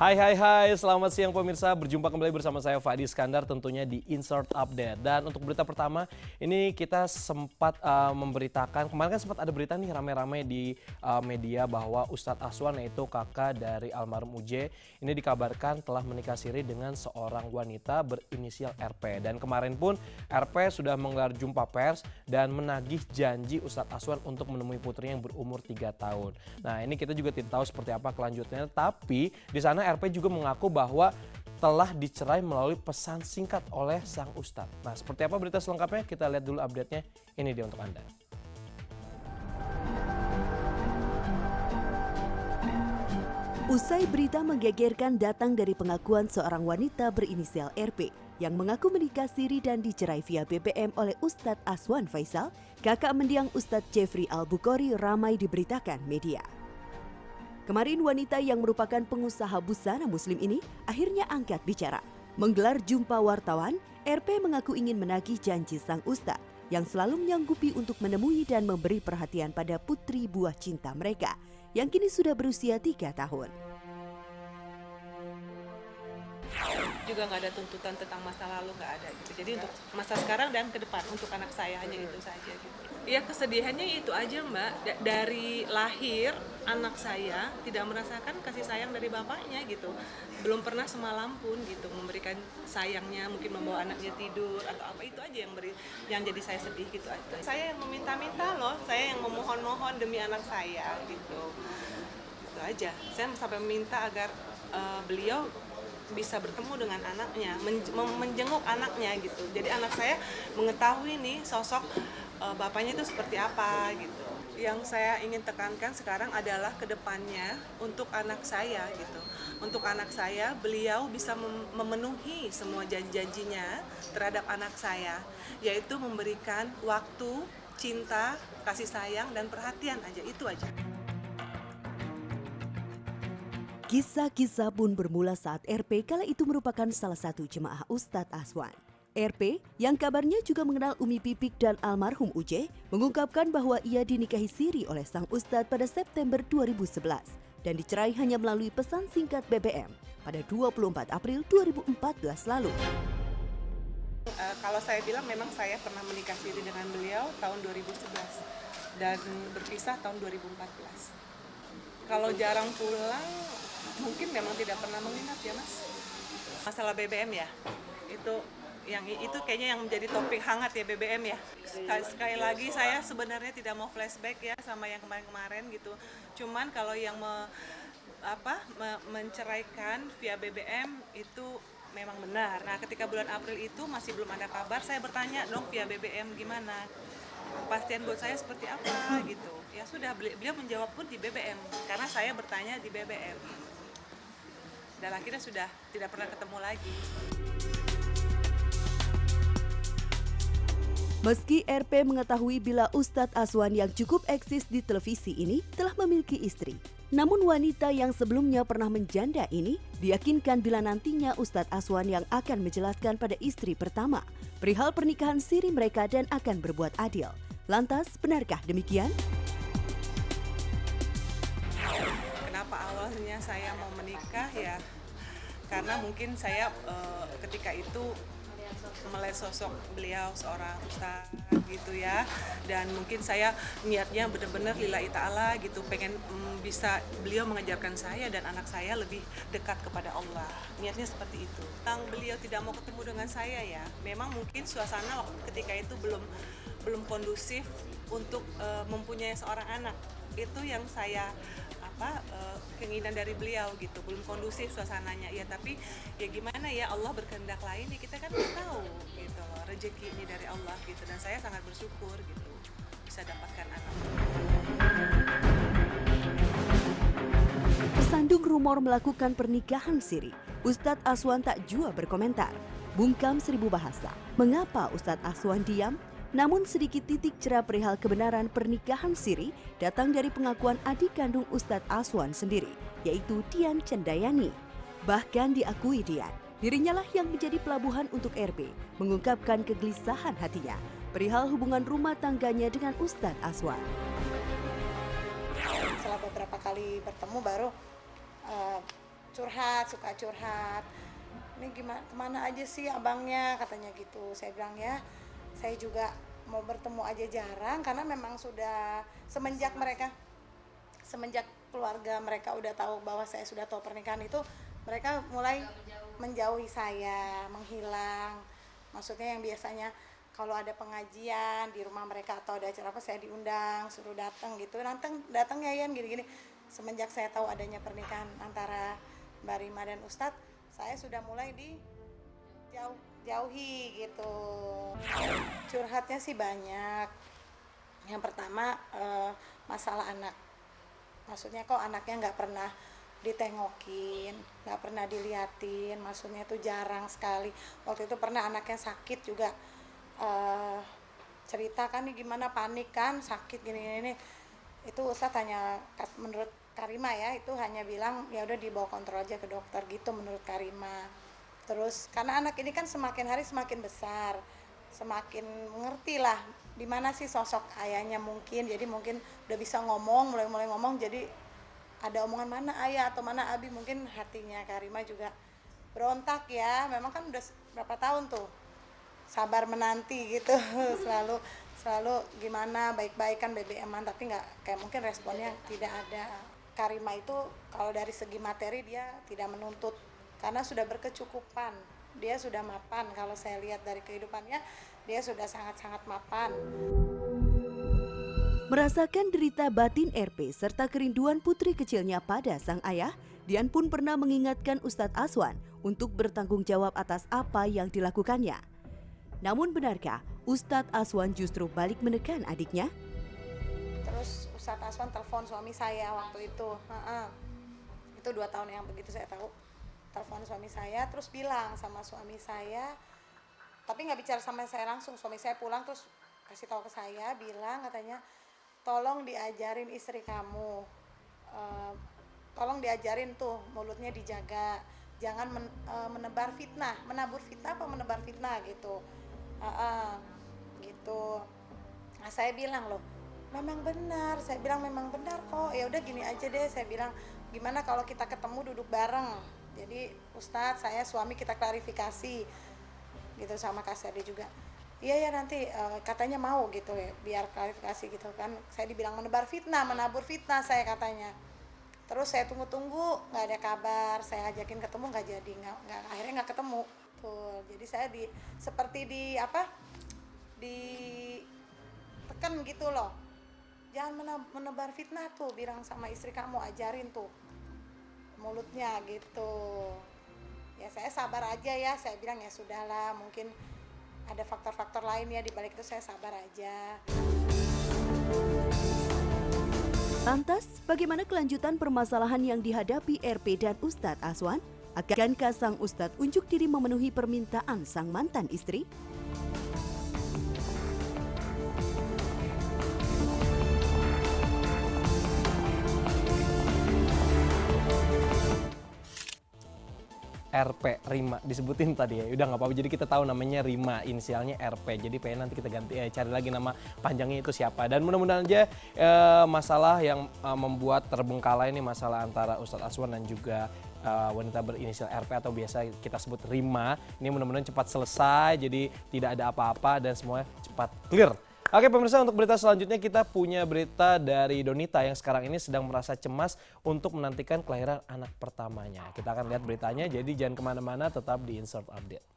Hai, selamat siang pemirsa. Berjumpa kembali bersama saya Fadi Iskandar tentunya di Insert Update. Dan untuk berita pertama, ini kita sempat memberitakan, kemarin kan sempat ada berita nih rame-rame di media bahwa Ustadz Aswan yaitu kakak dari almarhum UJ, ini dikabarkan telah menikah siri dengan seorang wanita berinisial RP. Dan kemarin pun RP sudah menggelar jumpa pers dan menagih janji Ustadz Aswan untuk menemui putrinya yang berumur 3 tahun. Nah, ini kita juga tidak tahu seperti apa kelanjutannya, tapi di sana RP juga mengaku bahwa telah dicerai melalui pesan singkat oleh sang ustadz. Nah, seperti apa berita selengkapnya? Kita lihat dulu update-nya. Ini dia untuk Anda. Usai berita menggegerkan datang dari pengakuan seorang wanita berinisial RP yang mengaku menikah siri dan dicerai via BBM oleh Ustadz Aswan Faisal, kakak mendiang Ustadz Jeffrey Al-Bukhari ramai diberitakan media. Kemarin wanita yang merupakan pengusaha busana muslim ini akhirnya angkat bicara. Menggelar jumpa wartawan, RP mengaku ingin menagih janji sang ustadz yang selalu menyanggupi untuk menemui dan memberi perhatian pada putri buah cinta mereka yang kini sudah berusia 3 tahun. Juga nggak ada tuntutan tentang masa lalu, nggak ada gitu. Jadi untuk masa sekarang dan ke depan untuk anak saya hanya itu saja gitu. Ya kesedihannya itu aja Mbak, dari lahir anak saya tidak merasakan kasih sayang dari bapaknya gitu. Belum pernah semalam pun gitu memberikan sayangnya, mungkin membawa anaknya tidur atau apa, itu aja yang jadi saya sedih gitu aja. Saya yang meminta-minta loh, saya yang memohon-mohon demi anak saya gitu. Itu aja. Saya sampai meminta agar beliau bisa bertemu dengan anaknya, menjenguk anaknya gitu. Jadi anak saya mengetahui nih sosok bapaknya itu seperti apa gitu. Yang saya ingin tekankan sekarang adalah kedepannya untuk anak saya gitu. Untuk anak saya, beliau bisa memenuhi semua janji-janjinya terhadap anak saya, yaitu memberikan waktu, cinta, kasih sayang, dan perhatian aja, itu aja. Kisah-kisah pun bermula saat RP kala itu merupakan salah satu jemaah Ustadz Aswan. RP, yang kabarnya juga mengenal Umi Pipik dan almarhum UJ, mengungkapkan bahwa ia dinikahi siri oleh sang Ustadz pada September 2011 dan dicerai hanya melalui pesan singkat BBM pada 24 April 2014 lalu. Kalau saya bilang memang saya pernah menikah siri dengan beliau tahun 2011 dan berpisah tahun 2014. Kalau jarang pulang, mungkin memang tidak pernah menginap ya Mas. Masalah BBM ya, itu kayaknya yang menjadi topik hangat ya, BBM ya. Sekali lagi saya sebenarnya tidak mau flashback ya sama yang kemarin-kemarin gitu. Cuman kalau yang menceraikan via BBM itu memang benar. Nah, ketika bulan April itu masih belum ada kabar, saya bertanya dong via BBM gimana. Kepastian buat saya seperti apa gitu. Ya sudah, beliau menjawab pun di BBM karena saya bertanya di BBM. Dan akhirnya sudah tidak pernah ketemu lagi. Meski RP mengetahui bila Ustadz Aswan yang cukup eksis di televisi ini telah memiliki istri, namun wanita yang sebelumnya pernah menjanda ini diyakinkan bila nantinya Ustadz Aswan yang akan menjelaskan pada istri pertama perihal pernikahan siri mereka dan akan berbuat adil. Lantas, benarkah demikian? Kenapa awalnya saya mau menikah ya? Karena mungkin saya ketika itu melihat sosok beliau seorang ustaz gitu ya, dan mungkin saya niatnya benar-benar lillahi ta'ala gitu, pengen bisa beliau mengajarkan saya dan anak saya lebih dekat kepada Allah, niatnya seperti itu. Tentang beliau tidak mau ketemu dengan saya ya, memang mungkin suasana waktu ketika itu belum kondusif untuk mempunyai seorang anak, itu yang saya keinginan dari beliau gitu, belum kondusif suasananya ya, tapi ya gimana ya, Allah berkehendak lain ya, kita kan nggak tahu gitu loh, rezeki ini dari Allah gitu, dan saya sangat bersyukur gitu bisa dapatkan anak. Tersandung rumor melakukan pernikahan siri, Ustadz Aswan tak jua berkomentar. Bungkam seribu bahasa, mengapa Ustadz Aswan diam? Namun sedikit titik cerah perihal kebenaran pernikahan siri datang dari pengakuan adik kandung Ustadz Aswan sendiri, yaitu Dian Cendayani. Bahkan diakui Dian, dirinya lah yang menjadi pelabuhan untuk RP, mengungkapkan kegelisahan hatinya perihal hubungan rumah tangganya dengan Ustadz Aswan. Setelah beberapa kali bertemu baru suka curhat. Ini gimana, kemana aja sih abangnya, katanya gitu. Saya bilang ya, saya juga mau bertemu aja jarang, karena memang sudah semenjak keluarga mereka udah tahu bahwa saya sudah tahu pernikahan itu, mereka mulai menjauhi saya, menghilang. Maksudnya yang biasanya kalau ada pengajian di rumah mereka atau ada acara apa, saya diundang, suruh datang gitu, datang ya Yan, gini-gini. Semenjak saya tahu adanya pernikahan antara Mbak Rima dan Ustadz, saya sudah mulai jauhi gitu. Curhatnya sih banyak. Yang pertama masalah anak. Maksudnya kok anaknya nggak pernah ditengokin, nggak pernah diliatin. Maksudnya itu jarang sekali. Waktu itu pernah anaknya sakit juga, cerita kan nih gimana, panik kan, sakit gini-gini. Itu Ustadz hanya, menurut Karima ya, itu hanya bilang ya udah dibawa kontrol aja ke dokter gitu menurut Karima. Terus karena anak ini kan semakin hari semakin besar, semakin mengerti lah di mana sih sosok ayahnya mungkin. Jadi mungkin udah bisa ngomong, mulai ngomong, jadi ada omongan mana ayah atau mana abi, mungkin hatinya Karima juga berontak ya. Memang kan udah berapa tahun tuh sabar menanti gitu, selalu gimana baik-baikan BBM-an, tapi nggak kayak mungkin responnya tidak ada. Karima itu kalau dari segi materi dia tidak menuntut karena sudah berkecukupan, dia sudah mapan. Kalau saya lihat dari kehidupannya, dia sudah sangat-sangat mapan. Merasakan derita batin RP serta kerinduan putri kecilnya pada sang ayah, Dian pun pernah mengingatkan Ustadz Aswan untuk bertanggung jawab atas apa yang dilakukannya. Namun benarkah Ustadz Aswan justru balik menekan adiknya? Terus Ustadz Aswan telepon suami saya waktu itu, itu 2 tahun yang begitu saya tahu. Telepon suami saya, terus bilang sama suami saya, tapi nggak bicara sama saya langsung. Suami saya pulang terus kasih tahu ke saya, bilang katanya, tolong diajarin istri kamu, tolong diajarin tuh mulutnya dijaga, jangan menabur fitnah gitu. Gitu. Nah, saya bilang loh, memang benar. Saya bilang memang benar kok. Ya udah gini aja deh, saya bilang, gimana kalau kita ketemu duduk bareng. Jadi Ustadz, saya suami kita klarifikasi gitu sama Kak Serdi juga. Iya ya nanti katanya mau gitu ya, biar klarifikasi gitu kan. Saya dibilang menabur fitnah saya katanya. Terus saya tunggu-tunggu, nggak ada kabar. Saya ajakin ketemu nggak jadi, akhirnya nggak ketemu. Tuh, jadi saya seperti ditekan gitu loh. Jangan menebar fitnah tuh, bilang sama istri kamu, ajarin tuh mulutnya gitu. Ya saya sabar aja ya, saya bilang ya sudahlah, mungkin ada faktor-faktor lain ya di balik itu, saya sabar aja. Lantas, bagaimana kelanjutan permasalahan yang dihadapi RP dan Ustadz Aswan? Akankah sang Ustadz unjuk diri memenuhi permintaan sang mantan istri? RP, Rima disebutin tadi ya. Udah nggak apa-apa, jadi kita tahu namanya Rima, inisialnya RP. Jadi pengen nanti kita ganti, cari lagi nama panjangnya itu siapa. Dan mudah-mudahan aja masalah yang membuat terbengkalai ini, masalah antara Ustadz Aswan dan juga wanita berinisial RP atau biasa kita sebut Rima, ini mudah-mudahan cepat selesai, jadi tidak ada apa-apa dan semuanya cepat clear. Oke pemirsa, untuk berita selanjutnya kita punya berita dari Donita yang sekarang ini sedang merasa cemas untuk menantikan kelahiran anak pertamanya. Kita akan lihat beritanya, jadi jangan kemana-mana, tetap di Insert Update.